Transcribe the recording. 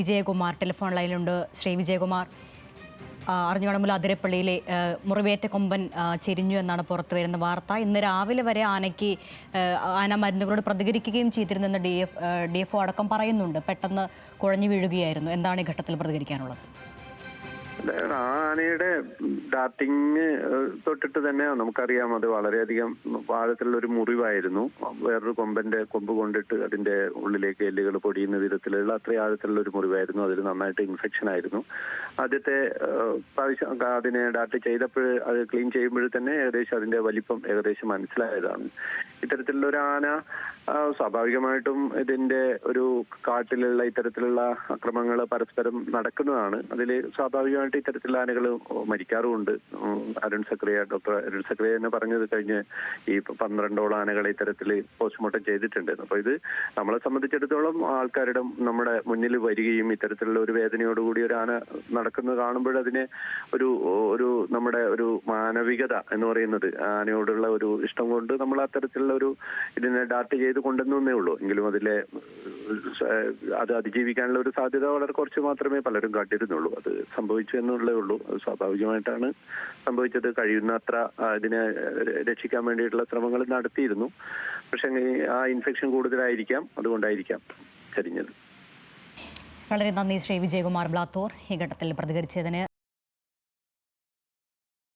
Vijayakumar telephone ലൈനിലുണ്ട്. Shri Vijayakumar, അറിഞ്ഞുകാണുമ്പോൾ അതിരപ്പള്ളിയിലെ മുറിവേറ്റ കൊമ്പൻ ചെരിഞ്ഞു എന്നാണ് പുറത്തു വരുന്ന വാർത്ത. ഇന്ന് രാവിലെ വരെ ആന മരുന്നുകളോട് പ്രതികരിക്കുകയും ചെയ്തിരുന്നെന്ന് DFO അടക്കം പറയുന്നുണ്ട്. പെട്ടെന്ന് കുഴഞ്ഞു വീഴുകയായിരുന്നു. എന്താണ് ഈ ഘട്ടത്തിൽ പ്രതികരിക്കാനുള്ളത്? ആനയുടെ ഡാർട്ടിങ് തൊട്ടിട്ട് തന്നെ നമുക്കറിയാം, അത് വളരെയധികം ആഴത്തിലുള്ള ഒരു മുറിവായിരുന്നു. വേറൊരു കൊമ്പ് കൊണ്ടിട്ട് അതിന്റെ ഉള്ളിലേക്ക് എല്ലുകൾ പൊടിയുന്ന വിധത്തിലുള്ള അത്രയും ആഴത്തിലുള്ള ഒരു മുറിവായിരുന്നു. അതിൽ നന്നായിട്ട് ഇൻഫെക്ഷൻ ആയിരുന്നു. ആദ്യത്തെ പ്രാവശ്യം അതിനെ ഡാർട്ട് ചെയ്തപ്പോൾ, അത് ക്ലീൻ ചെയ്യുമ്പോൾ തന്നെ ഏകദേശം അതിന്റെ വലിപ്പം ഏകദേശം മനസ്സിലായതാണ്. ഇത്തരത്തിലുള്ള ഒരു ആന സ്വാഭാവികമായിട്ടും ഇതിന്റെ ഒരു കാട്ടിലുള്ള ഇത്തരത്തിലുള്ള അക്രമങ്ങൾ പരസ്പരം നടക്കുന്നതാണ്. അതിൽ സ്വാഭാവികമായിട്ട് ഇത്തരത്തിലുള്ള ആനകൾ മരിക്കാറുമുണ്ട്. ഡോക്ടർ അരുൺ സക്രിയ തന്നെ പറഞ്ഞത് കഴിഞ്ഞ് ഈ 12ഓളം ആനകളെ ഇത്തരത്തിൽ പോസ്റ്റ്മോർട്ടം ചെയ്തിട്ടുണ്ട്. അപ്പൊ ഇത് നമ്മളെ സംബന്ധിച്ചിടത്തോളം ആൾക്കാരുടെ നമ്മുടെ മുന്നിൽ വരികയും ഇത്തരത്തിലുള്ള ഒരു വേദനയോടുകൂടി ഒരു ആന നടക്കുന്നത് കാണുമ്പോൾ അതിനെ ഒരു നമ്മുടെ ഒരു മാനവികത എന്ന് പറയുന്നത്, ആനയോടുള്ള ഒരു ഇഷ്ടം കൊണ്ട് നമ്മൾ അത്തരത്തിലുള്ള ഒരു ഇതിനെ ഡാർട്ട് ചെയ്ത് കൊണ്ടുവന്നേ ഉള്ളൂ. എങ്കിലും അത് അതിജീവിക്കാനുള്ള ഒരു സാധ്യത വളരെ കുറച്ച് മാത്രമേ പലരും കാട്ടിയിരുന്നുള്ളൂ. അത് സംഭവിച്ചു എന്നുള്ളേ ഉള്ളൂ. അത് സ്വാഭാവികമായിട്ടാണ് സംഭവിച്ചത്. കഴിയുന്നത്ര ഇതിനെ രക്ഷിക്കാൻ വേണ്ടിയിട്ടുള്ള ശ്രമങ്ങൾ നടത്തിയിരുന്നു. പക്ഷെ ആ ഇൻഫെക്ഷൻ കൂടുതലായിരിക്കാം, അതുകൊണ്ടായിരിക്കാം ചരിഞ്ഞത്. വളരെ നന്ദി ശ്രീ വിജയകുമാർ ബ്ലാത്തൂർ ഈ ഘട്ടത്തിൽ പ്രതികരിച്ചതിന്.